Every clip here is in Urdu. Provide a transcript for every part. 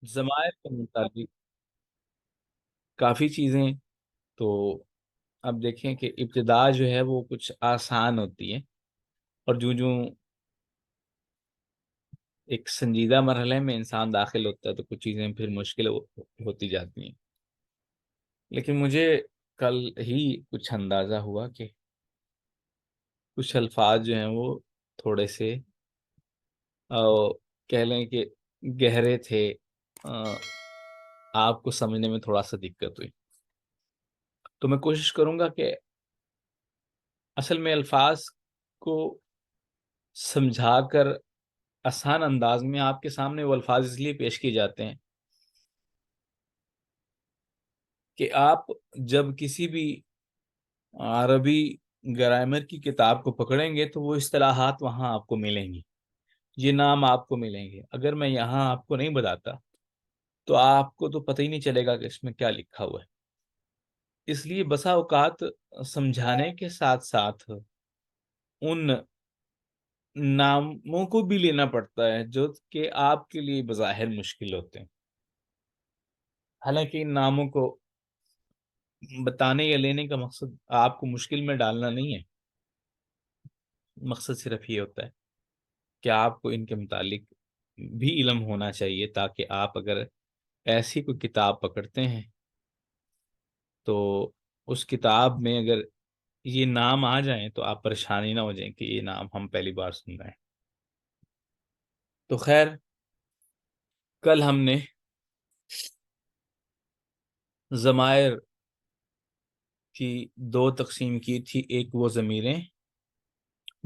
ضمائر کے متعلق کافی چیزیں، تو اب دیکھیں کہ ابتدا جو ہے وہ کچھ آسان ہوتی ہے، اور جو جو ایک سنجیدہ مرحلے میں انسان داخل ہوتا ہے تو کچھ چیزیں پھر مشکل ہوتی جاتی ہیں. لیکن مجھے کل ہی کچھ اندازہ ہوا کہ کچھ الفاظ جو ہیں وہ تھوڑے سے کہہ لیں کہ گہرے تھے، آ، آپ کو سمجھنے میں تھوڑا سا دقت ہوئی. تو میں کوشش کروں گا کہ اصل میں الفاظ کو سمجھا کر آسان انداز میں آپ کے سامنے وہ الفاظ اس لیے پیش کیے جاتے ہیں کہ آپ جب کسی بھی عربی گرامر کی کتاب کو پکڑیں گے تو وہ اصطلاحات وہاں آپ کو ملیں گی، یہ نام آپ کو ملیں گے. اگر میں یہاں آپ کو نہیں بتاتا تو آپ کو تو پتہ ہی نہیں چلے گا کہ اس میں کیا لکھا ہوا ہے. اس لیے بسا اوقات سمجھانے کے ساتھ ساتھ ان ناموں کو بھی لینا پڑتا ہے جو کہ آپ کے لیے بظاہر مشکل ہوتے ہیں. حالانکہ ان ناموں کو بتانے یا لینے کا مقصد آپ کو مشکل میں ڈالنا نہیں ہے، مقصد صرف یہ ہوتا ہے کہ آپ کو ان کے متعلق بھی علم ہونا چاہیے، تاکہ آپ اگر ایسی کوئی کتاب پکڑتے ہیں تو اس کتاب میں اگر یہ نام آ جائیں تو آپ پریشانی نہ ہو جائیں کہ یہ نام ہم پہلی بار سن رہے ہیں. تو خیر، کل ہم نے ضمائر کی دو تقسیم کی تھی. ایک وہ ضمیریں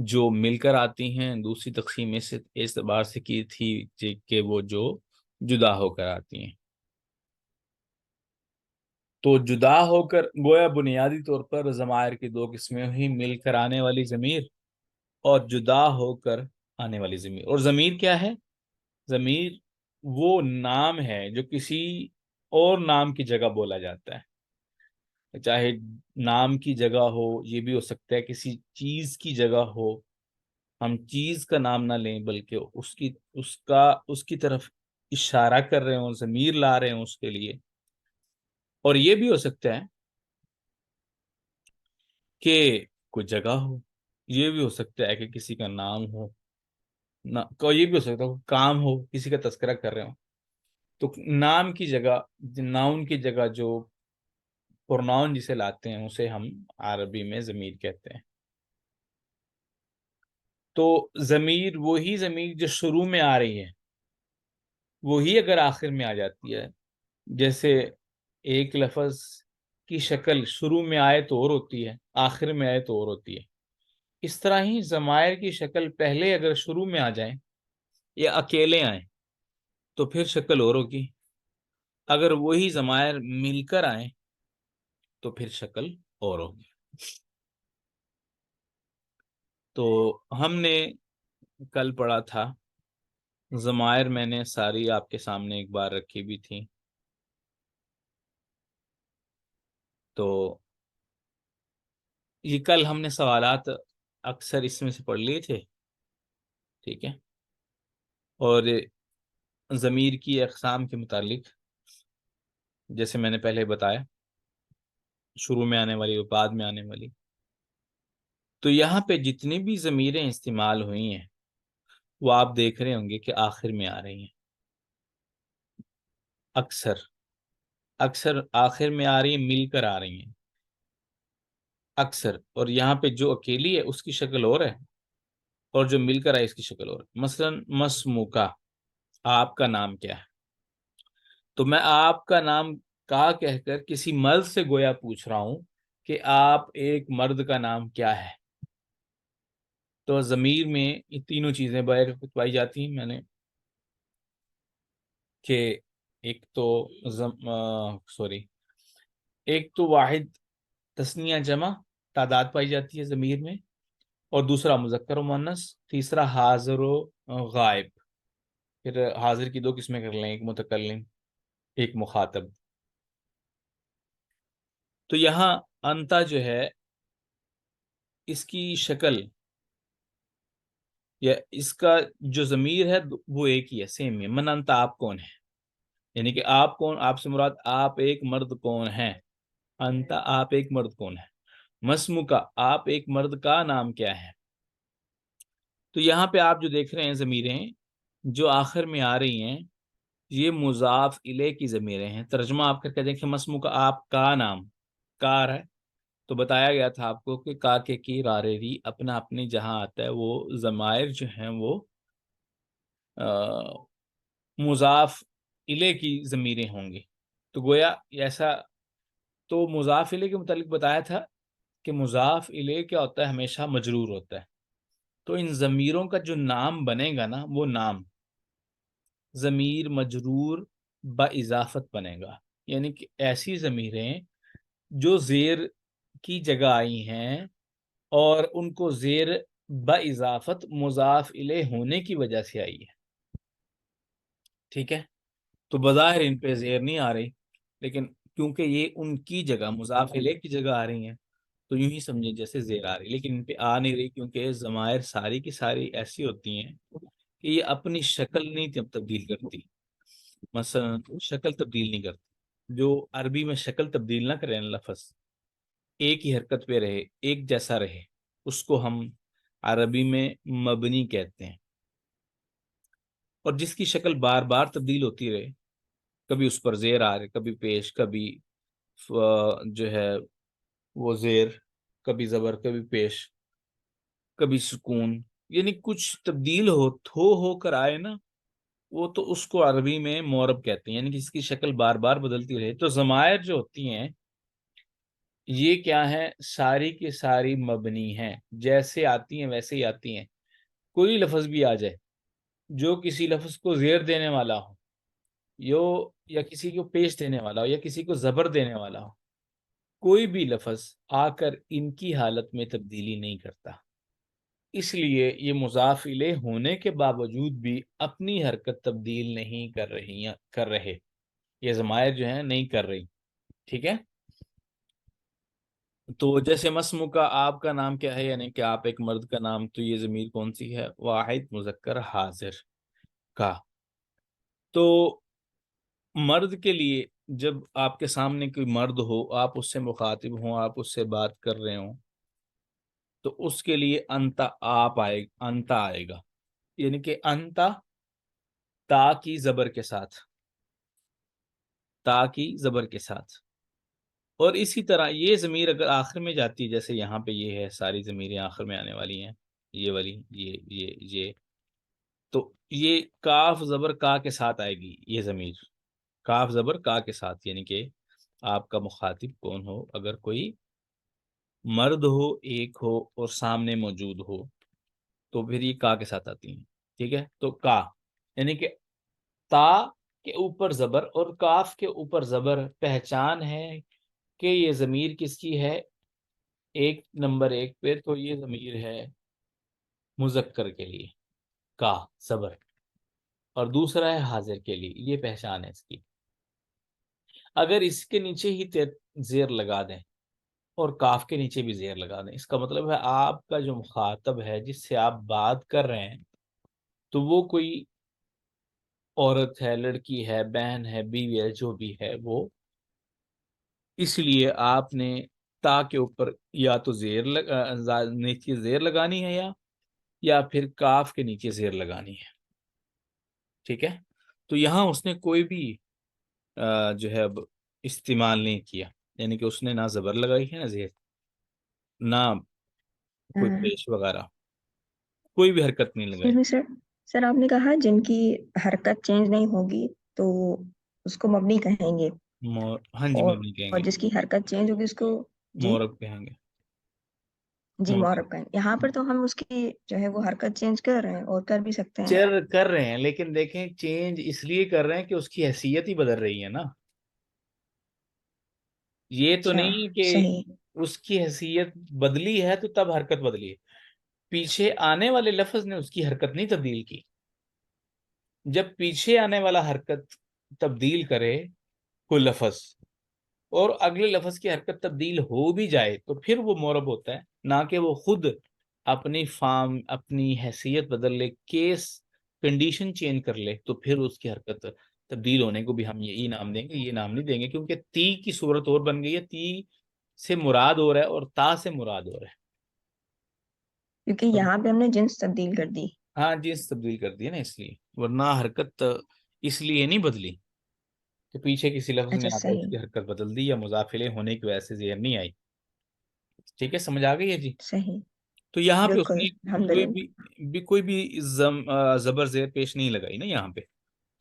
جو مل کر آتی ہیں، دوسری تقسیم اس اعتبار سے کی تھی کہ وہ جو جدا ہو کر آتی ہیں. تو جدا ہو کر گویا بنیادی طور پر ضمائر کی دو قسمیں ہوئی، مل کر آنے والی ضمیر اور جدا ہو کر آنے والی ضمیر. اور ضمیر کیا ہے؟ ضمیر وہ نام ہے جو کسی اور نام کی جگہ بولا جاتا ہے، چاہے نام کی جگہ ہو، یہ بھی ہو سکتا ہے کسی چیز کی جگہ ہو. ہم چیز کا نام نہ لیں بلکہ اس کی طرف اشارہ کر رہے ہوں، ضمیر لا رہے ہوں اس کے لیے. اور یہ بھی ہو سکتا ہے کہ کوئی جگہ ہو، یہ بھی ہو سکتا ہے کہ کسی کا نام ہو، یہ بھی ہو سکتا ہے کام ہو، کسی کا تذکرہ کر رہے ہوں. تو نام کی جگہ، ناؤن کی جگہ جو پروناؤن جسے لاتے ہیں اسے ہم عربی میں ضمیر کہتے ہیں. تو ضمیر وہی ضمیر جو شروع میں آ رہی ہے وہی اگر آخر میں آ جاتی ہے، جیسے ایک لفظ کی شکل شروع میں آئے تو اور ہوتی ہے، آخر میں آئے تو اور ہوتی ہے، اس طرح ہی ضمائر کی شکل پہلے اگر شروع میں آ جائیں یا اکیلے آئیں تو پھر شکل اور ہوگی. اگر وہی ضمائر مل کر آئیں تو پھر شکل اور ہوگی. تو ہم نے کل پڑھا تھا، ضمائر میں نے ساری آپ کے سامنے ایک بار رکھی بھی تھی. تو یہ کل ہم نے سوالات اکثر اس میں سے پڑھ لیے تھے، ٹھیک ہے. اور ضمیر کی اقسام کے متعلق جیسے میں نے پہلے بتایا، شروع میں آنے والی اور بعد میں آنے والی. تو یہاں پہ جتنی بھی ضمیریں استعمال ہوئی ہیں وہ آپ دیکھ رہے ہوں گے کہ آخر میں آ رہی ہیں. اکثر آخر میں آ رہی ہیں، مل کر آ رہی ہیں اکثر. اور یہاں پہ جو اکیلی ہے اس کی شکل اور ہے، اور جو مل کر آئے اس کی شکل اور ہے. مثلا مسموکا، آپ کا نام کیا ہے؟ تو میں آپ کا نام کا کہہ کر کسی مرد سے گویا پوچھ رہا ہوں کہ آپ ایک مرد کا نام کیا ہے. تو ضمیر میں یہ تینوں چیزیں پائی جاتی ہیں. میں نے کہ ایک تو ایک تو واحد تثنیہ جمع تعداد پائی جاتی ہے ضمیر میں، اور دوسرا مذکر و مؤنث، تیسرا حاضر و غائب. پھر حاضر کی دو قسمیں کر لیں، ایک متکلم ایک مخاطب. تو یہاں انتا جو ہے اس کی شکل یا اس کا جو ضمیر ہے وہ ایک ہی ہے، سیم ہے. من انت، آپ کون ہے، یعنی کہ آپ کون، آپ سے مراد آپ ایک مرد کون ہیں. انت، آپ ایک مرد کون ہے. مسمو کا، آپ ایک مرد کا نام کیا ہے. تو یہاں پہ آپ جو دیکھ رہے ہیں ضمیریں جو آخر میں آ رہی ہیں، یہ مضاف الیہ کی ضمیریں ہیں. ترجمہ آپ کر کے دیکھیں، مسمو کا، آپ کا نام، کار ہے تو بتایا گیا تھا آپ کو کہ کا کے کی رارے ری اپنا اپنی جہاں آتا ہے وہ ضمائر جو ہیں وہ مضاف الیہ کی ضمیریں ہوں گی. تو گویا ایسا، تو مضاف الیہ کے متعلق بتایا تھا کہ مضاف الیہ کیا ہوتا ہے، ہمیشہ مجرور ہوتا ہے. تو ان ضمیروں کا جو نام بنے گا نا، وہ نام ضمیر مجرور با اضافت بنے گا. یعنی کہ ایسی ضمیریں جو زیر کی جگہ آئی ہیں اور ان کو زیر با اضافت مضاف الیہ ہونے کی وجہ سے آئی ہے. ٹھیک ہے، تو بظاہر ان پہ زیر نہیں آ رہی، لیکن کیونکہ یہ ان کی جگہ مضاف الیہ کی جگہ آ رہی ہیں تو یوں ہی سمجھیں جیسے زیر آ رہی، لیکن ان پہ آ نہیں رہی کیونکہ ضمائر ساری کی ساری ایسی ہوتی ہیں کہ یہ اپنی شکل نہیں تبدیل کرتی. مثلا شکل تبدیل نہیں کرتی. جو عربی میں شکل تبدیل نہ کریں لفظ، ایک ہی حرکت پہ رہے، ایک جیسا رہے، اس کو ہم عربی میں مبنی کہتے ہیں. اور جس کی شکل بار بار تبدیل ہوتی رہے، کبھی اس پر زیر آ رہے، کبھی پیش، کبھی جو ہے وہ زیر، کبھی زبر، کبھی پیش، کبھی سکون، یعنی کچھ تبدیل ہو کر آئے نا، وہ تو اس کو عربی میں مورب کہتے ہیں، یعنی کہ اس کی شکل بار بار بدلتی رہے. تو ضمائر جو ہوتی ہیں یہ کیا ہیں، ساری کی ساری مبنی ہیں، جیسے آتی ہیں ویسے ہی آتی ہیں. کوئی لفظ بھی آ جائے جو کسی لفظ کو زیر دینے والا ہو، یا کسی کو پیش دینے والا ہو، یا کسی کو زبر دینے والا ہو، کوئی بھی لفظ آ کر ان کی حالت میں تبدیلی نہیں کرتا. اس لیے یہ مضاف الیہ ہونے کے باوجود بھی اپنی حرکت تبدیل نہیں کر رہے. یہ ضمائر جو ہیں نہیں کر رہی. ٹھیک ہے، تو جیسے مسمو کا، آپ کا نام کیا ہے، یعنی کہ آپ ایک مرد کا نام، تو یہ ضمیر کون سی ہے، واحد مذکر حاضر کا. تو مرد کے لیے جب آپ کے سامنے کوئی مرد ہو، آپ اس سے مخاطب ہوں، آپ اس سے بات کر رہے ہوں، تو اس کے لیے انتا، انتا آئے گا. یعنی کہ انتا تا کی زبر کے ساتھ، تا کی زبر کے ساتھ. اور اسی طرح یہ ضمیر اگر آخر میں جاتی ہے، جیسے یہاں پہ یہ ہے، ساری ضمیریں آخر میں آنے والی ہیں، یہ والی، یہ تو یہ کاف زبر کا کے ساتھ آئے گی. یہ ضمیر کاف زبر کا کے ساتھ، یعنی کہ آپ کا مخاطب کون ہو، اگر کوئی مرد ہو، ایک ہو اور سامنے موجود ہو، تو پھر یہ کا کے ساتھ آتی ہیں. ٹھیک ہے، تو کا یعنی کہ تا کے اوپر زبر اور کاف کے اوپر زبر، پہچان ہے کہ یہ ضمیر کس کی ہے. نمبر ایک پہ تو یہ ضمیر ہے مذکر کے لیے، کا زبر، اور دوسرا ہے حاضر کے لیے، یہ پہچان ہے اس کی. اگر اس کے نیچے ہی زیر لگا دیں اور کاف کے نیچے بھی زیر لگا دیں، اس کا مطلب ہے آپ کا جو مخاطب ہے، جس سے آپ بات کر رہے ہیں، تو وہ کوئی عورت ہے، لڑکی ہے، بہن ہے، بیوی ہے، جو بھی ہے وہ. اس لیے آپ نے تا کے اوپر یا تو نیچے زیر لگانی ہے، یا پھر کاف کے نیچے زیر لگانی ہے. ٹھیک ہے، تو یہاں اس نے کوئی بھی جو ہے اب استعمال نہیں کیا، یعنی کہ اس نے نہ زبر لگائی ہے، نہ زیر، نہ کوئی پیش وغیرہ، کوئی بھی حرکت نہیں لگائی. سر آپ نے کہا جن کی حرکت چینج نہیں ہوگی تو اس کو مبنی کہیں گے، ہاں جی، مبنی کہیں اور گے، جس کی حرکت چینج ہوگی اس کو جی مورب کہیں گے. جی معرب کہیں. یہاں پر تو ہم اس کی جو ہے وہ حرکت چینج کر رہے ہیں، اور کر بھی سکتے ہیں. کر رہے ہیں، لیکن دیکھیں چینج اس لیے کر رہے ہیں کہ اس کی حیثیت ہی بدل رہی ہے نا. یہ تو اچھا، نہیں کہ صحیح. اس کی حیثیت بدلی ہے تو تب حرکت بدلی ہے. پیچھے آنے والے لفظ نے اس کی حرکت نہیں تبدیل کی. جب پیچھے آنے والا حرکت تبدیل کرے کوئی لفظ، اور اگلے لفظ کی حرکت تبدیل ہو بھی جائے، تو پھر وہ مورب ہوتا ہے. نہ کہ وہ خود اپنی فارم اپنی حیثیت بدل لے، کیس کنڈیشن چینج کر لے، تو پھر اس کی حرکت تبدیل ہونے کو بھی ہم یہی نام دیں گے، یہ نام نہیں دیں گے، کیونکہ تی کی صورت اور بن گئی ہے، تی سے مراد ہو رہا ہے اور تا سے مراد ہو رہا ہے، کیونکہ یہاں پہ ہم نے جنس تبدیل کر دی. ہاں جنس تبدیل کر دی ہے نا، اس لیے، ورنہ حرکت اس لیے نہیں بدلی کہ پیچھے کسی لفظ اچھا نے آ کر اس صحیح. کی حرکت بدل دی یا مضافلے ہونے کی وجہ سے زیر نہیں آئی. ٹھیک ہے، سمجھ آ گئی ہے جی. صحیح. تو یہاں پہ اس بالکل نے کوئی الحمدللہ. بھی زبر زیر پیش نہیں لگائی نا یہاں پہ.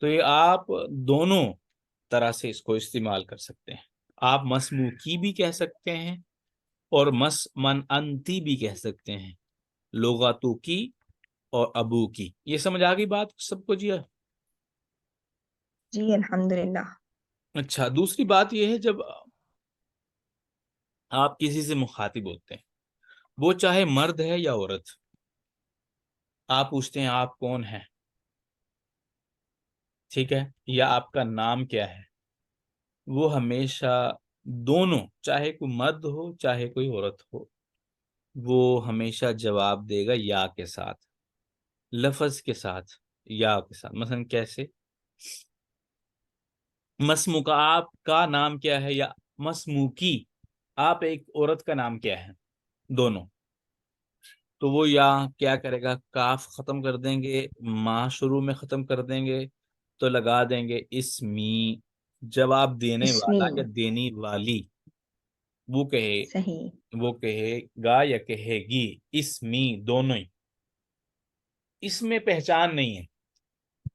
تو یہ آپ دونوں طرح سے اس کو استعمال کر سکتے ہیں. آپ مسموکی بھی کہہ سکتے ہیں اور من انتی بھی کہہ سکتے ہیں، لغتو کی اور ابو کی. یہ سمجھ آ گئی بات سب کو جی؟ جی الحمدللہ. اچھا، دوسری بات یہ ہے، جب آپ کسی سے مخاطب ہوتے ہیں، وہ چاہے مرد ہے یا عورت، آپ پوچھتے ہیں آپ کون ہیں، ٹھیک ہے، یا آپ کا نام کیا ہے، وہ ہمیشہ دونوں، چاہے کوئی مرد ہو چاہے کوئی عورت ہو، وہ ہمیشہ جواب دے گا یا کے ساتھ، لفظ کے ساتھ، یا کے ساتھ. مثلا کیسے؟ مسموکا، آپ کا نام کیا ہے، یا مسموکی، آپ ایک عورت کا نام کیا ہے، دونوں. تو وہ یا کیا کرے گا، کاف ختم کر دیں گے، ما شروع میں ختم کر دیں گے، تو لگا دیں گے اسمی. جواب دینے اسمی. والا یا دینی والی وہ کہے، صحیح. وہ کہے گا یا کہے گی، اسمی، دونوں ہی. اس میں پہچان نہیں ہے،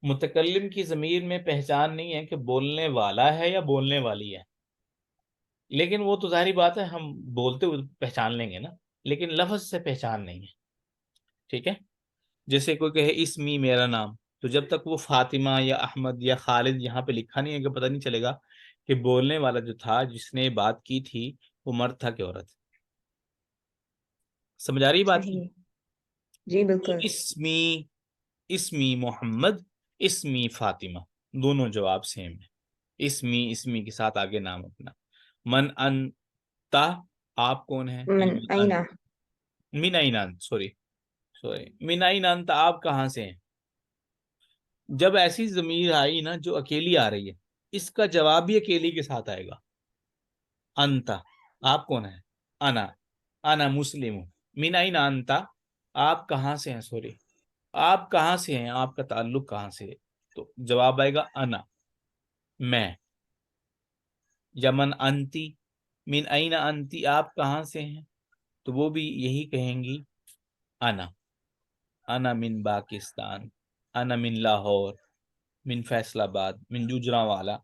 متکلم کی ضمیر میں پہچان نہیں ہے کہ بولنے والا ہے یا بولنے والی ہے. لیکن وہ تو ظاہری بات ہے، ہم بولتے ہوئے پہچان لیں گے نا، لیکن لفظ سے پہچان نہیں ہے. ٹھیک ہے، جیسے کوئی کہے اسمی، میرا نام، تو جب تک وہ فاطمہ یا احمد یا خالد یہاں پہ لکھا نہیں ہے کہ پتہ نہیں چلے گا کہ بولنے والا جو تھا، جس نے بات کی تھی، وہ مرد تھا کہ عورت. سمجھ آ رہی بات کی؟ صحیح. جی تو بالکل. اسمی محمد، اسمی فاطمہ، دونوں جواب سیم ہے. اسمی کے ساتھ آگے نام اپنا. من انتا، آپ کون ہیں، من اینا. من این انت، سوری من این انت، آپ کہاں سے ہیں. جب ایسی ضمیر آئی نا جو اکیلی آ رہی ہے، اس کا جواب بھی اکیلی کے ساتھ آئے گا. انتا، آپ کون ہیں، انا مسلم ہوں. من این انتا، آپ کہاں سے ہیں، سوری آپ کہاں سے ہیں، آپ کا تعلق کہاں سے ہے، تو جواب آئے گا انا، میں. یا من انتی، من این انتی، آپ کہاں سے ہیں، تو وہ بھی یہی کہیں گی، انا من پاکستان، انا من لاہور، من فیصل آباد، من گوجرانوالا،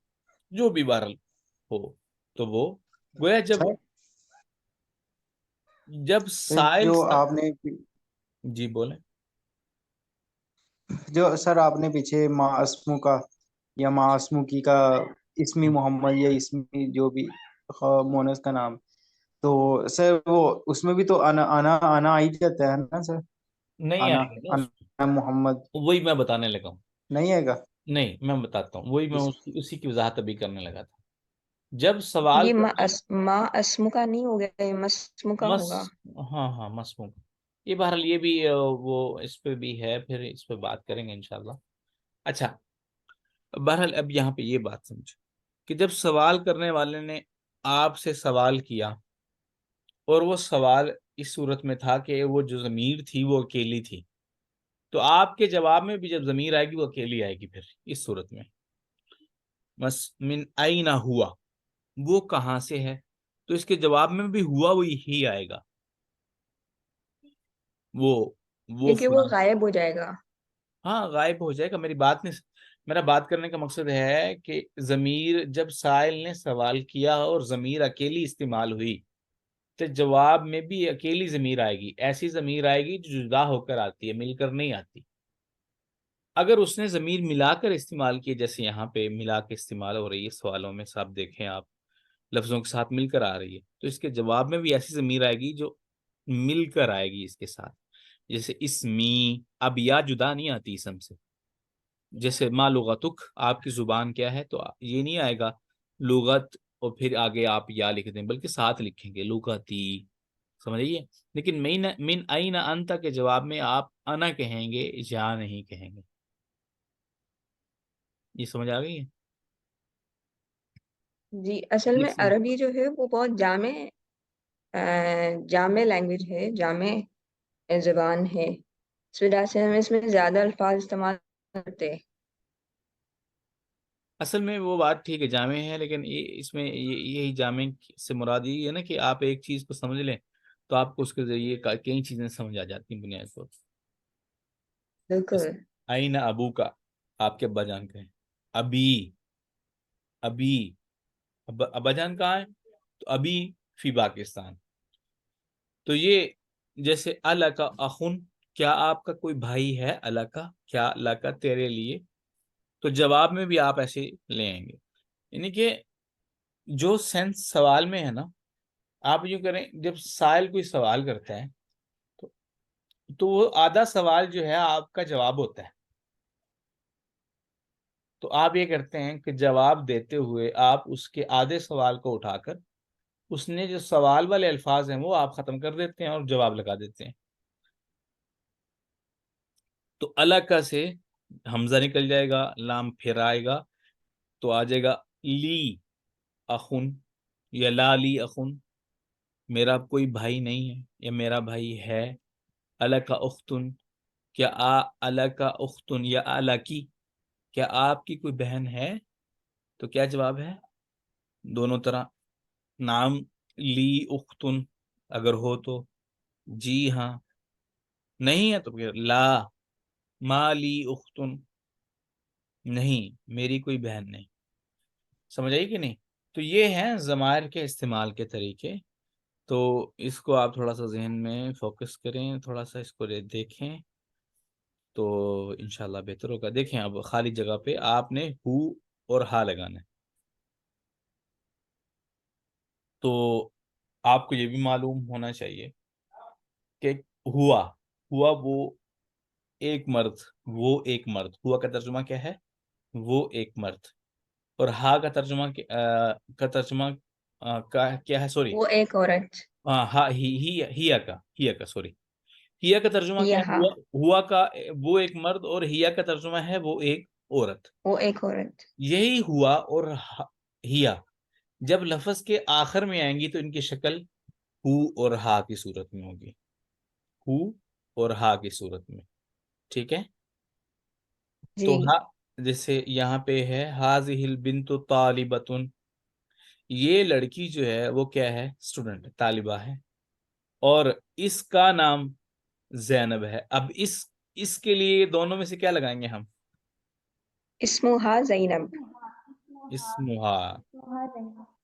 جو بھی بہرحال ہو. تو وہ گویا جب سائل جو آپ نے جی بولیں. جو سر آپ نے پیچھے ما اسمو کا یا ما اسمو کی کا اسمی محمد یا اسمی جو بھی مونس کا نام، تو سر وہ اس میں بھی تو انا آ ہی جاتا ہے نا سر. نہیں انا آئے گا نا اس انا محمد میں، وہی میں بتانے لگا ہوں. نہیں آئے گا. نہیں، میں بتاتا ہوں، وہی میں اسی کی وضاحت ابھی کرنے لگا تھا. جب سوال یہ کرنے، ما اسمو کا نہیں ہوگا، یہ مسمو کا مس ہوگا. ہاں ہاں مسموم، یہ بہرحال یہ بھی وہ اس پہ بھی ہے، پھر اس پہ بات کریں گے انشاءاللہ. اچھا، بہرحال اب یہاں پہ یہ بات سمجھو کہ جب سوال کرنے والے نے آپ سے سوال کیا، اور وہ سوال اس صورت میں تھا کہ وہ جو ضمیر تھی وہ اکیلی تھی، تو آپ کے جواب میں بھی جب ضمیر آئے گی وہ اکیلی آئے گی. پھر اس صورت میں من این ہوا، وہ کہاں سے ہے، تو اس کے جواب میں بھی ہوا وہ یہی آئے گا، وہ کیونکہ وہ فلاں. غائب ہو جائے گا. ہاں غائب ہو جائے گا. میرا بات کرنے کا مقصد ہے کہ ضمیر جب سائل نے سوال کیا اور ضمیر اکیلی استعمال ہوئی، تو جواب میں بھی اکیلی ضمیر آئے گی. ایسی ضمیر آئے گی جو جدا ہو کر آتی ہے، مل کر نہیں آتی. اگر اس نے ضمیر ملا کر استعمال کی، جیسے یہاں پہ ملا کے استعمال ہو رہی ہے سوالوں میں، سب دیکھیں آپ، لفظوں کے ساتھ مل کر آ رہی ہے، تو اس کے جواب میں بھی ایسی ضمیر آئے گی جو مل کر آئے گی اس کے ساتھ. جیسے اسمی، اب یا جدا نہیں آتی اسم سے. جیسے ما لغتک، آپ کی زبان کیا ہے، تو یہ نہیں آئے گا لغت اور پھر آگے آپ یا لکھ دیں، بلکہ ساتھ لکھیں گے لغتی. سمجھیے. لیکن من این انت کے جواب میں آپ انا کہیں گے یا نہیں کہیں گے. یہ سمجھ آ گئی ہے؟ جی اصل میں جیسے عربی جو ہے وہ بہت جامع لینگویج ہے، جامع زبان ہے، اس وجہ سے ہم اس میں زیادہ الفاظ استعمال کرتے ہیں. اصل میں وہ بات ٹھیک ہے جامع ہے، لیکن اس میں یہی جامع سے مراد یہ ہے نا کہ آپ ایک چیز کو سمجھ لیں تو آپ کو اس کے ذریعے کئی چیزیں سمجھ آ جاتی ہیں بنیاد طور پر. بالکل. آئین ابو کا، آپ کے ابا جان کہیں. ابی، ابی، ابا جان کہاں ہے؟ تو ابھی فی پاکستان. تو یہ جیسے اللہ کا اخن، کیا آپ کا کوئی بھائی ہے؟ اللہ کا، کیا اللہ کا تیرے لیے. تو جواب میں بھی آپ ایسے لے آئیں گے. یعنی کہ جو سینس سوال میں ہے نا، آپ یوں کریں جب سائل کوئی سوال کرتا ہے تو وہ آدھا سوال جو ہے آپ کا جواب ہوتا ہے. تو آپ یہ کرتے ہیں کہ جواب دیتے ہوئے آپ اس کے آدھے سوال کو اٹھا کر اس نے جو سوال والے الفاظ ہیں وہ آپ ختم کر دیتے ہیں اور جواب لگا دیتے ہیں. تو الکا سے حمزہ نکل جائے گا، لام پھر آئے گا تو آ جائے گا لی اخن یا لا لی اخن، میرا کوئی بھائی نہیں ہے یا میرا بھائی ہے. الکا اختن، کیا الکا اختن یا الکی، کیا آپ کی کوئی بہن ہے؟ تو کیا جواب ہے دونوں طرح. نام لی اختن اگر ہو تو جی ہاں، نہیں ہے تو پھر لا. ما لی اختن، نہیں میری کوئی بہن نہیں. سمجھ آئی کہ نہیں؟ تو یہ ہیں ضمائر کے استعمال کے طریقے. تو اس کو آپ تھوڑا سا ذہن میں فوکس کریں، تھوڑا سا اس کو دیکھیں تو انشاءاللہ بہتر ہوگا. دیکھیں اب خالی جگہ پہ آپ نے ہو اور ہا لگانا ہے. تو آپ کو یہ بھی معلوم ہونا چاہیے کہ ہوا وہ ایک مرد، وہ ایک مرد، ہوا کا ترجمہ کیا ہے؟ وہ ایک مرد. اور ہا کا ترجمہ کیا ہے؟ سوری، وہ ایک عورت. ہاں ہیا کا سوری، ہیا کا ترجمہ کیا ہے؟ یہاں ہوا کا وہ ایک مرد، اور ہیا کا ترجمہ ہے وہ ایک عورت. وہ ایک عورت. یہی ہوا اور ہیا جب لفظ کے آخر میں آئیں گی تو ان کی شکل ہو اور ہا کی صورت میں ہوگی، ہو اور ہا کی صورت میں. ٹھیک ہے؟ جی تو جیسے یہاں پہ ہے ہاذہ البنت طالبۃ، یہ لڑکی جو ہے وہ کیا ہے؟ اسٹوڈنٹ، طالبہ ہے. اور اس کا نام زینب ہے. اب اس کے لیے دونوں میں سے کیا لگائیں گے ہم؟ اسمہا زینب.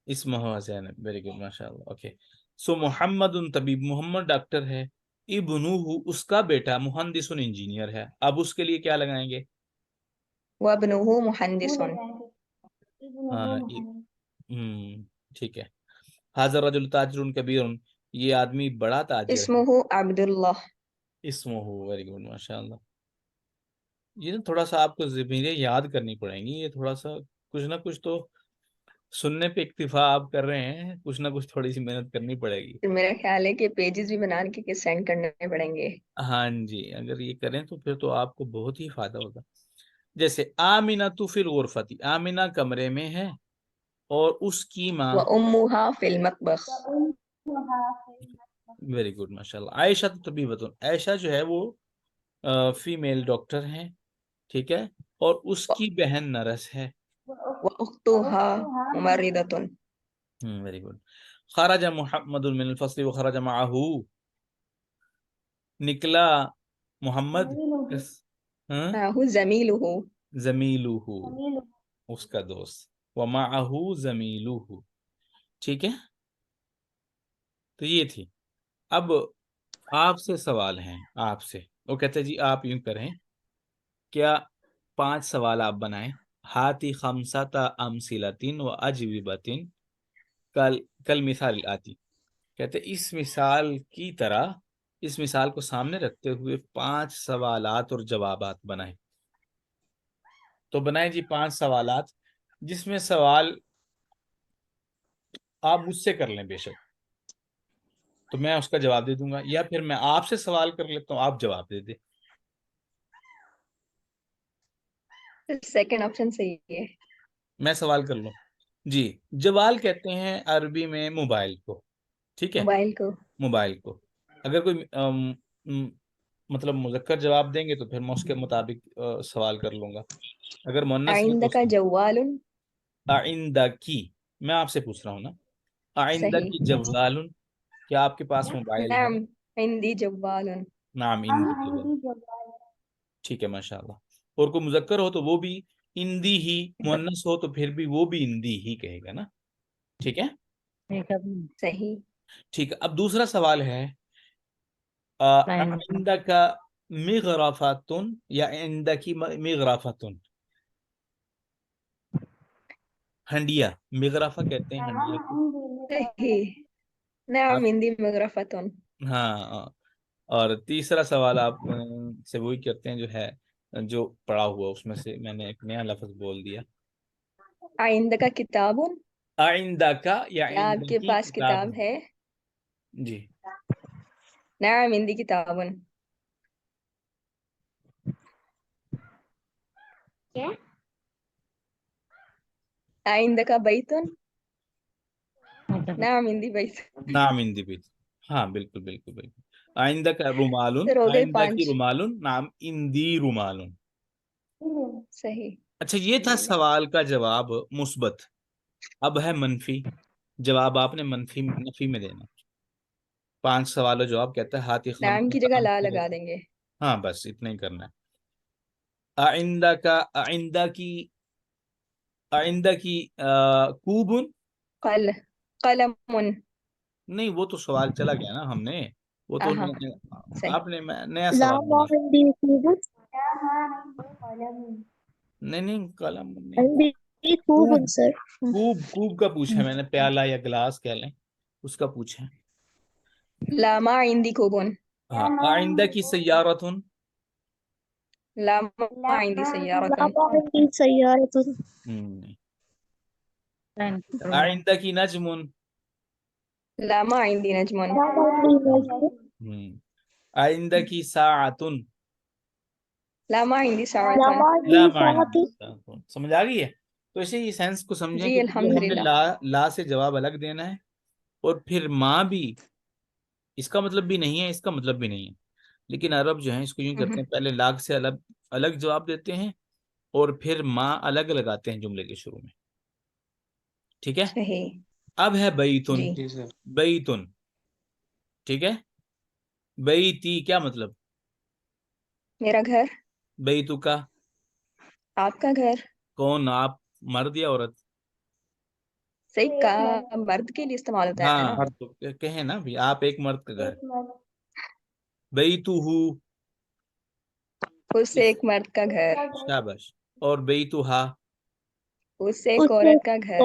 اسمہا زینب. ویری گڈ، ماشاء اللہ. اوکے. سو محمد طبیب، محمد ڈاکٹر ہے. ابنہ اس کا بیٹا مہندس انجینئر ہے. اب اس کے لیے کیا لگائیں گے؟ وابنہ مہندس. ہاں ٹھیک ہے. حاضر رجل تاجر کبیر، یہ آدمی بڑا تاجر ہے. اسمہ عبداللہ. اسمہ، ویری گڈ، ماشاء اللہ. یہ نا تھوڑا سا آپ کو ضمیریں یاد کرنی پڑیں گی. یہ تھوڑا سا کچھ نہ کچھ تو سننے پہ اکتفا آپ کر رہے ہیں، کچھ نہ کچھ تھوڑی سی محنت کرنی پڑے گی. میرا خیال ہے کہ پیجز بھی بنا کے سینڈ کرنے پڑیں گے. ہاں جی، اگر یہ کریں تو پھر تو آپ کو بہت ہی فائدہ ہوگا. جیسے آمینہ تو فی الغرفۃ، آمینہ کمرے میں ہے اور اس کی ماں. وامہا فی المطبخ. ویری گڈ، ماشاء اللہ. عائشہ تو طبیبۃ، عائشہ جو ہے وہ فیمیل ڈاکٹر ہیں. ٹھیک ہے. اور اس کی بہن نرس ہے. واختہا ممرضۃ. Very good. خرج محمد من الفصل وخرج معه، نکلا محمد زمیلہ. زمیلہ، اس کا دوست. ومعه زمیلہ. ٹھیک ہے. تو یہ تھی. اب آپ سے سوال ہیں، آپ سے. وہ کہتے ہیں جی آپ یوں کریں، کیا 5 سوال آپ بنائیں. ہاتی خمسۃ امثلۃ واجوبۃ کل مثال آتی. کہتے اس مثال کی طرح، اس مثال کو سامنے رکھتے ہوئے 5 سوالات اور جوابات بنائیں. تو بنائیں جی 5 سوالات، جس میں سوال آپ مجھ سے کر لیں بے شک. تو میں اس کا جواب دے دوں گا، یا پھر میں آپ سے سوال کر لیتا ہوں، آپ جواب دے دیں. سیکنڈ آپشن صحیح ہے. میں سوال کر لوں. جی، جوال کہتے ہیں عربی میں موبائل کو. ٹھیک ہے، موبائل کو. موبائل کو. اگر کوئی مطلب مذکر جواب دیں گے تو پھر میں اس کے مطابق سوال کر لوں گا. اگر مؤنث ہے تو عندك جوال. آئندہ کی، میں آپ سے پوچھ رہا ہوں نا، آئندہ صحیح. کی جوال، کیا آپ کے پاس موبائل ہے؟ نعم عندي جوال. نعم اندی جوال. ٹھیک ہے، ماشاء اللہ. اور کوئی مذکر ہو تو وہ بھی اندی ہی، مؤنث ہو تو پھر بھی وہ بھی اندی ہی کہے گا نا. ٹھیک ہے. صحیح. ٹھیک ہے، اب دوسرا سوال ہے، عندک مغرفۃ یا عندک مغرفۃ؟ ہنڈیا، مغرفہ کہتے ہیں ہنڈیا کو. صحیح. نعم آپ عندي مغرفة. ہاں. اور تیسرا سوال آپ سے وہی کرتے ہیں جو ہے، جو پڑھا ہوا اس میں سے میں نے ایک نیا لفظ بول دیا. عندك کتاب. آئندہ کا یا کیا آپ آئندہ کے کی پاس کتاب کتاب ہے؟ جی. نعم عندي کتاب. عندك بیت. نعم عندي بیت. نام اندی بیت. ہاں بالکل بالکل بالکل. آئندہ کا رومالن، سر ہو گئے آئندہ کی 5. رومالن، نام اندی رومالن. صحیح. اچھا، یہ تھا سوال کا جواب مثبت. اب ہے منفی. جواب آپ نے منفی نفی میں دینا. 5 سوالوں جواب کہتا ہے ہاتھی خم. نعم کی جگہ لا لگا دیں گے. ہاں بس اتنا ہی کرنا ہے. آئندہ کا، آئندہ کی، آئندہ کی کوبن. قلم. نہیں، وہ تو سوال چلا گیا نا ہم نے، وہ تو ہاں صحیح. آپ نے نیا سوال بنا. نہیں نہیں، قلم نہیں. کوب، سر. کوب کا پوچھا میں نے، پیالہ یا گلاس کہہ لیں، اس کا پوچھا. لا ما عندي كوب. ہاں، آئندہ کی سیارتن. لا ما عندي سيارة. نہیں. آئندہ کی نجمن. لا ما عندي نجم. آئندہ کی ساعتن. لا ما عندي ساعة. لا معنی. سمجھ آ گئی ہے؟ تو اسے یہ سینس کو سمجھیں جی کہ الحمد ہم نے للہ. لا سے جواب الگ دینا ہے، اور پھر ماں بھی اس کا مطلب بھی نہیں ہے، اس کا مطلب بھی نہیں ہے. لیکن عرب جو ہیں اس کو یوں کرتے ہیں، پہلے لاگ سے الگ جواب دیتے ہیں، اور پھر ماں الگ لگاتے ہیں جملے کے شروع میں. ٹھیک ہے. صحیح. اب ہے بیتن. جی. جی سر. بیتن. ٹھیک ہے. بیتی کیا مطلب؟ میرا گھر. بیتو کا. آپ کا گھر. کون آپ، مرد یا عورت؟ صحیح کا مرد کے لیے استعمال ہوتا ہے نا. ہاں تو کہیں نا بھی، آپ ایک مرد کا گھر. بیتو ہو. اس سے ایک مرد کا گھر. شاباش. اور بیتو ہا. اس سے ایک عورت کا گھر.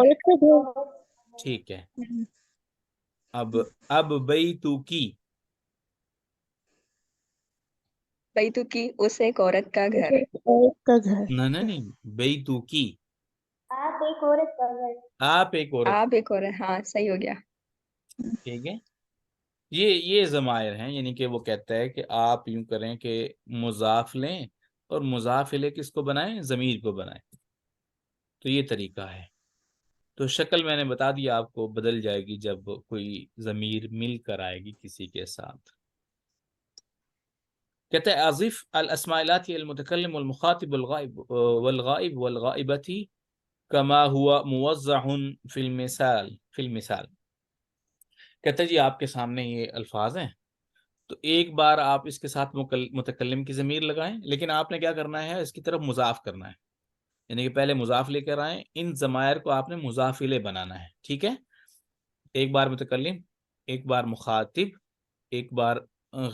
ٹھیک ہے. اب بیتو کی. بیتو کی، اس سے ایک عورت کا گھر. نہیں، بیتو کی. آپ ایک عورت کا گھر. آپ ایک عورت. آپ ایک عورت. ہاں صحیح ہو گیا. ٹھیک ہے. یہ ضمائر ہیں، یعنی کہ وہ کہتا ہے کہ آپ یوں کریں کہ مضاف لیں اور مضاف الیہ کس کو بنائیں؟ ضمیر کو بنائیں. تو یہ طریقہ ہے. تو شکل میں نے بتا دیا آپ کو، بدل جائے گی جب کوئی ضمیر مل کر آئے گی کسی کے ساتھ. کہتا ہے اضف الاسماء الاتی المتکلم والمخاطب والغائب والغائبتی کما ہوا موضع فی المثال. کہتا ہے جی آپ کے سامنے یہ الفاظ ہیں، تو ایک بار آپ اس کے ساتھ متکلم کی ضمیر لگائیں، لیکن آپ نے کیا کرنا ہے، اس کی طرف مضاف کرنا ہے. یعنی کہ پہلے مضاف لے کر آئیں، ان ضمائر کو آپ نے مضاف الیہ بنانا ہے. ٹھیک ہے. ایک بار متکلم، ایک بار مخاطب، ایک بار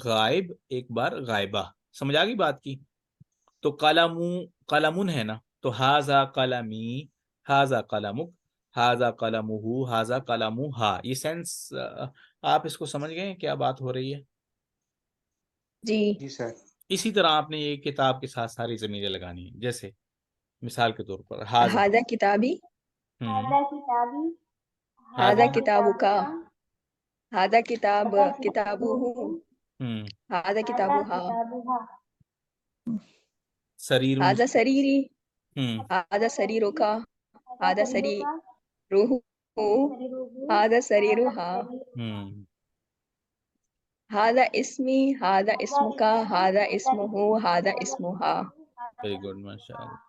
غائب، ایک بار غائبہ. سمجھ آ گئی بات کی؟ تو قلمون ہے نا، تو ہاذا قلمی، ہاذا قلمک، ہاذا قلمہ، ہاذا قلمہا. یہ سینس آپ اس کو سمجھ گئے کیا بات ہو رہی ہے؟ جی. جی سر. اسی طرح آپ نے یہ کتاب کے ساتھ ساری ضمیریں لگانی ہیں. جیسے مثال کے طور پر ہاذا. ہاذا کتابی. هذا کتابی. ہاذا کتابو کا. هذا كتابه ہوں هذا كتابها كتابها سریر هذا سريري ہوں هذا سريرك هذا سريرك سريره سريره هذا سريرها ہوں هذا اسمي هذا اسمك هذا اسمه هذا اسمها ویری گڈ ماشاء اللہ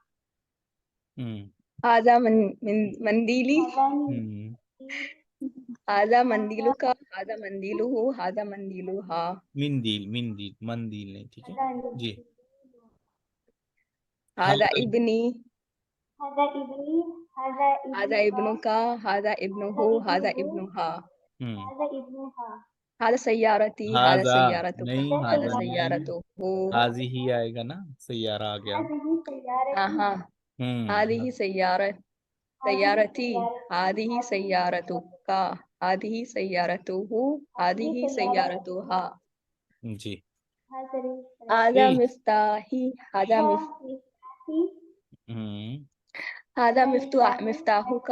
ہوں هذا منديلي ہوں هذا منديلك هذا منديله هذا منديلها مندیل مندیل نہیں، ٹھیک ہے جی هذا ہاں ابني هذا ابني هذا هذا ابنك ابنك هذا ابنه هذا ابنها ہوں هذا ابنها هذا سيارتي هذا ہاذا سيارتك نہیں، هذا ہاذا نہیں، سيارته حاضی ہی آئے گا نا، سیارہ آ گیا هذه سيارتي آہا ہوں هذه سيارتي هذه سيارتك هذه سيارته هذه سيارتها جی هذا جی مفتاحي هذا ہوں هذا مفتاحك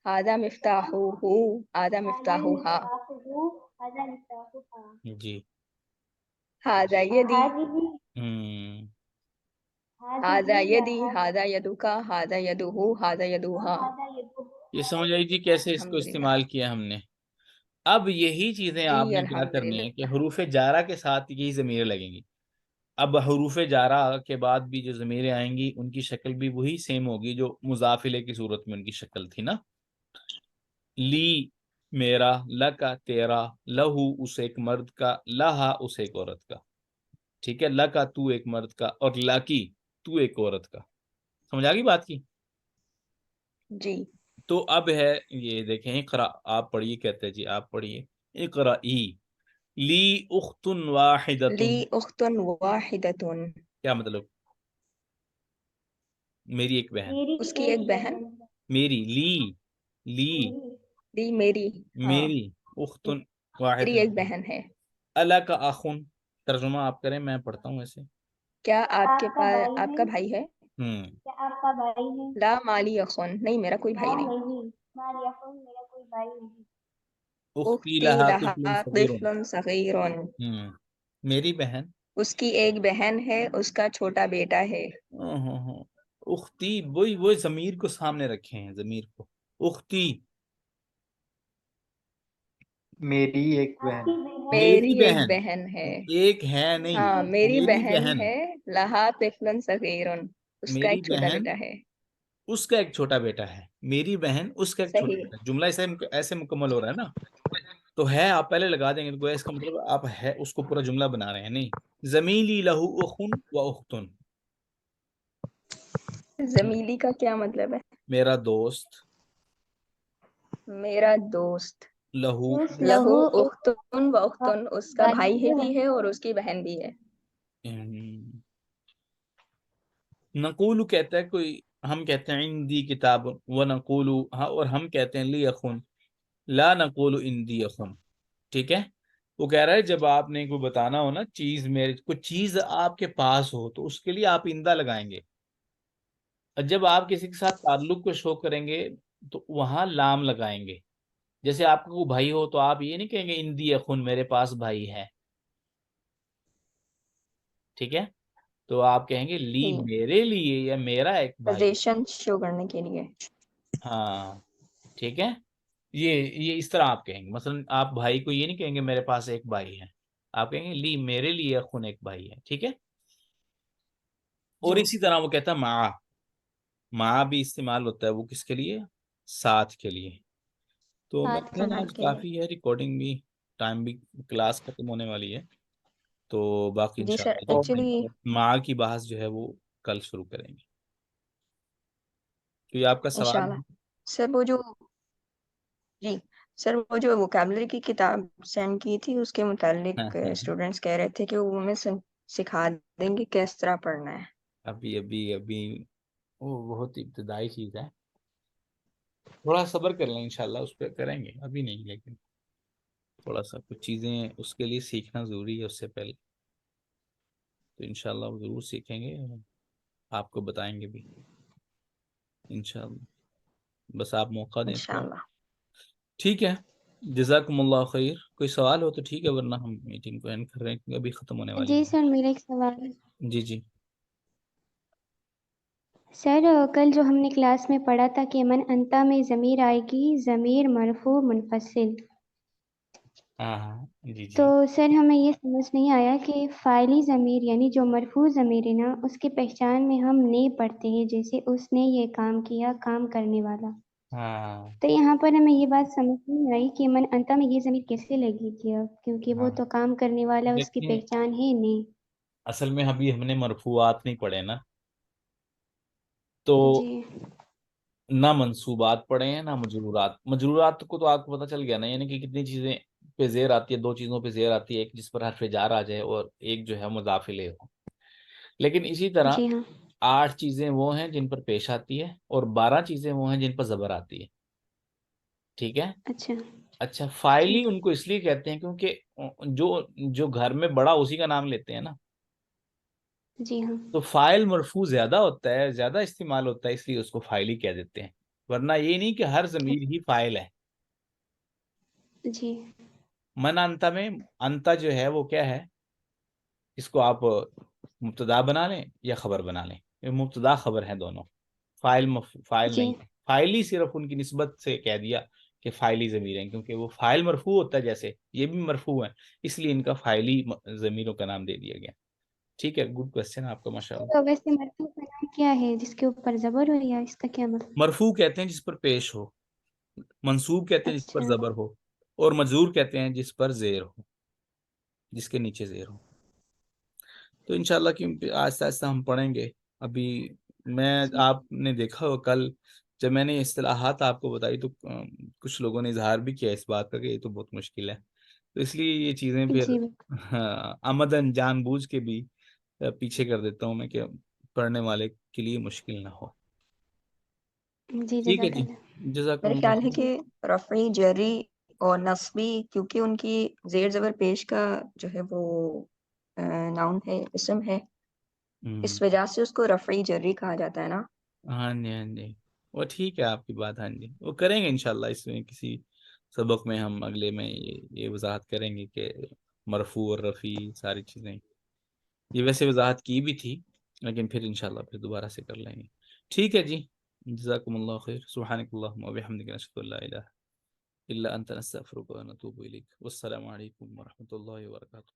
هذا مفتاحه هذا مفتاحها هذا مفتاحها جی هذا يدي ہوں هذا يدي هذا يدك هذا يده هذا يدها یہ سمجھ آئی جی کیسے اس کو الحمدللہ استعمال کیا ہم نے؟ اب یہی چیزیں جی آپ نے کیا کرنی ہیں کہ الحمدللہ حروف جارہ کے ساتھ یہی ضمیریں لگیں گی. اب حروف جارہ کے بعد بھی جو ضمیریں آئیں گی ان کی شکل بھی وہی سیم ہوگی جو مضافلے کی صورت میں ان کی شکل تھی نا. لی میرا، لکا تیرا، لہو اس ایک مرد کا، لہا اس ایک عورت کا. ٹھیک ہے، لکا تو ایک مرد کا، اور لاکی تو ایک عورت کا. سمجھ آ گئی بات کی؟ جی تو اب ہے یہ دیکھیں، اقرا آپ پڑھیے، کہتے ہیں جی آپ پڑھیے. اقرا لی اخت واحدۃ، لی اخت واحدۃ کیا مطلب؟ میری ایک بہن. اس کی ایک بہن. میری لی لی میری، ہاں میری اخت میری ایک واحدۃ. بہن ہے. اللہ کا اخن، ترجمہ آپ کریں، میں پڑھتا ہوں ایسے. کیا آپ کے پاس آپ کا بھائی ہے؟ کیا آپ کا بھائی ہے؟ لا مالی اخن، نہیں میرا کوئی بھائی نہیں. مالی اخن، میرا کوئی بھائی نہیں. اختی اختی لہا لہا طفل صغیر. طفل صغیر، میری بہن. اس کی ایک بہن ہے، اس کا چھوٹا بیٹا ہے. اختی، وہی ضمیر کو سامنے رکھے ہیں، ضمیر کو. اختی میری ایک آپ بہن. کی بہن میری ایک بہن ہے. ایک ہے نہیں، ہاں میری میری بہن ہے. لہا طفل صغیر، اس کا میری ایک چھوٹا بہن، بیٹا ہے. اس کا ایک چھوٹا بیٹا ہے. میری بہن، اس کا ایک چھوٹا صحیح. بیٹا ہے. جملہ ایسے مکمل ہو رہا ہے نا. تو ہے آپ پہلے لگا دیں گے تو گویا اس کا مطلب آپ ہے اس کو پورا جملہ بنا رہے ہیں. نہیں، زمیلی لہو اخن و اختن، زمیلی کا کیا مطلب ہے؟ میرا دوست. میرا دوست. لہو لہو اختن و اختن، اس کا بھائی بھی ہے اور اس کی بہن بھی ہے. نقول کہتا ہے کوئی، ہم کہتے ہیں عندی کتاب و نقول، ہاں، اور ہم کہتے ہیں لی اخن، لا نقول عندی اخن. ٹھیک ہے، وہ کہہ رہا ہے جب آپ نے کوئی بتانا ہو نا چیز، میرے کوئی چیز آپ کے پاس ہو تو اس کے لیے آپ اندہ لگائیں گے. اور جب آپ کسی کے ساتھ تعلق کو شو کریں گے تو وہاں لام لگائیں گے. جیسے آپ کا کوئی بھائی ہو تو آپ یہ نہیں کہیں گے اندی اخن، میرے پاس بھائی ہے. ٹھیک ہے، تو آپ کہیں گے لی میرے لیے، یا میرا ایک بھائی. پوزیشن شو کرنے کے لیے. ہاں ٹھیک ہے، یہ اس طرح آپ کہیں گے. مثلا آپ بھائی کو یہ نہیں کہیں گے میرے پاس ایک بھائی ہے، آپ کہیں گے لی میرے لیے اخن ایک بھائی ہے. ٹھیک ہے. اور جی اسی طرح وہ کہتا ہے مع بھی استعمال ہوتا ہے، وہ کس کے لیے؟ ساتھ کے لیے. تو میں ساتھ کے آج لیے. کافی ہے، ریکارڈنگ بھی، ٹائم بھی، کلاس ختم ہونے والی ہے. تو باقی جی سر انشاءاللہ ایکچولی مع کی بحث جو ہے وہ کل شروع کریں گے. تو یہ آپ کا سوال انشاءاللہ. ہے؟ سر وہ جو ووکیبلری کی کتاب سینڈ کی تھی اس کے متعلق اسٹوڈینٹس کہہ رہے تھے کہ وہ ہمیں سکھا دیں گے کس طرح پڑھنا ہے. ابھی وہ بہت ابتدائی چیز ہے، تھوڑا صبر کر لیں، انشاءاللہ اس پہ کریں گے. ابھی نہیں، لیکن تھوڑا سا کچھ چیزیں اس کے لیے سیکھنا ضروری ہے اس سے پہلے. تو انشاءاللہ وہ ضرور سیکھیں گے، آپ کو بتائیں گے بھی انشاءاللہ. بس آپ موقع دیں تھوڑا. انشاءاللہ. ٹھیک ہے، جزاکم اللہ خیر. کوئی سوال ہو تو ٹھیک ہے، ورنہ ہم میٹنگ کو اینڈ کر رہے ہیں کیونکہ ابھی ختم ہونے والی جی ہے. سر، میرا ایک سوال ہے. جی جی. سر کل جو ہم نے کلاس میں پڑھا تھا کہ من انتا میں ضمیر آئے گی، ضمیر مرفوع منفصل. ہاں ہاں جی تو جی. سر ہمیں یہ سمجھ نہیں آیا کہ فاعلی ضمیر یعنی جو مرفوع ضمیر ہے نا، اس کی پہچان میں ہم نے پڑھتے ہیں، جیسے اس نے یہ کام کیا، کام کرنے والا. ہاں تو یہاں پر ہمیں یہ بات سمجھ نہیں آئی کہ من انتا میں یہ ضمیر کیسے لگے گی اب، کیونکہ وہ ہاں تو کام کرنے والا، اس کی دیکھیں، پہچان ہے نہیں. اصل میں ابھی ہم نے مرفوعات نہیں پڑھے نا، تو جی نہ منصوبات پڑھے ہیں نہ مجرورات. مجرورات کو تو آپ کو پتہ چل گیا نا، یعنی کہ کتنی چیزیں پہ زیر آتی ہے. 2 چیزوں پہ زیر آتی ہے، ایک جس پر حرف جار آ جائے اور ایک جو ہے مضاف الیہ ہو. لیکن اسی طرح جی ہاں 8 چیزیں وہ ہیں جن پر پیش آتی ہے اور 12 چیزیں وہ ہیں جن پر زبر آتی ہے. ٹھیک ہے. اچھا اچھا، فائلی ٹھیک. ان کو اس لیے کہتے ہیں کیونکہ جو جو گھر میں بڑا اسی کا نام لیتے ہیں نا، جی ہاں تو فائل مرفوع زیادہ ہوتا ہے، زیادہ استعمال ہوتا ہے، اس لیے اس کو فائلی کہہ دیتے ہیں. ورنہ یہ نہیں کہ ہر ضمیر ہی فائل ہے. جی من انتا میں انتا جو ہے وہ کیا ہے، اس کو آپ مبتدا بنا لیں یا خبر بنا لیں. یہ مبتدا خبر ہیں دونوں، فائل جی نہیں. فائلی صرف ان کی نسبت سے کہہ دیا کہ فائلی ضمیر ہیں، کیونکہ وہ فائل مرفوع ہوتا ہے جیسے یہ بھی مرفوع ہیں، اس لیے ان کا فائلی ضمیروں کا نام دے دیا گیا. ٹھیک ہے، گڈ کوشچن آپ کا ماشاء اللہ. تو ویسے مرفوع کا نام کیا ہے جس کے اوپر زبر ہو، یا اس کا کیا مطلب؟ مرفوع کہتے ہیں جس پر پیش ہو، منصوب کہتے ہیں جس پر اچھا زبر ہو، اور مجرور کہتے ہیں جس پر زیر ہو، جس کے نیچے زیر ہو. تو انشاءاللہ کہ آہستہ آہستہ ہم پڑھیں گے. ابھی میں جی آپ نے دیکھا ہو کل جب میں نے اصطلاحات آپ کو بتائی تو کچھ لوگوں نے اظہار بھی کیا اس بات کا کہ یہ تو بہت مشکل ہے. تو اس لیے یہ چیزیں پھر جی آمدن جان بوجھ کے بھی پیچھے کر دیتا ہوں میں کہ پڑھنے والے کے لیے مشکل نہ ہو. جی ٹھیک ہے جزاک جی، اللہ. جزاکم میرا اللہ خیال ہے خیر. کہ رفعی جری اور نصبی کیونکہ ان کی زیر زبر پیش کا جو ہے وہ ناؤن ہے، اسم ہے، اس وجہ سے اس کو رفعی جری کہا جاتا ہے نا. ہاں جی ہاں جی، وہ ٹھیک ہے آپ کی بات. ہاں جی، وہ کریں گے انشاءاللہ. اس میں کسی سبق میں ہم اگلے میں یہ وضاحت کریں گے کہ مرفوع اور رفیع ساری چیزیں. یہ ویسے وضاحت کی بھی تھی لیکن پھر انشاءاللہ پھر دوبارہ سے کر لیں گے. ٹھیک ہے جی، جزاکم اللہ خیر. سبحانک اللہم و بحمدک، نشہد ان لا الہ الا انت، نستغفرک و نتوب الیک. والسلام علیکم ورحمۃ اللہ وبرکاتہ.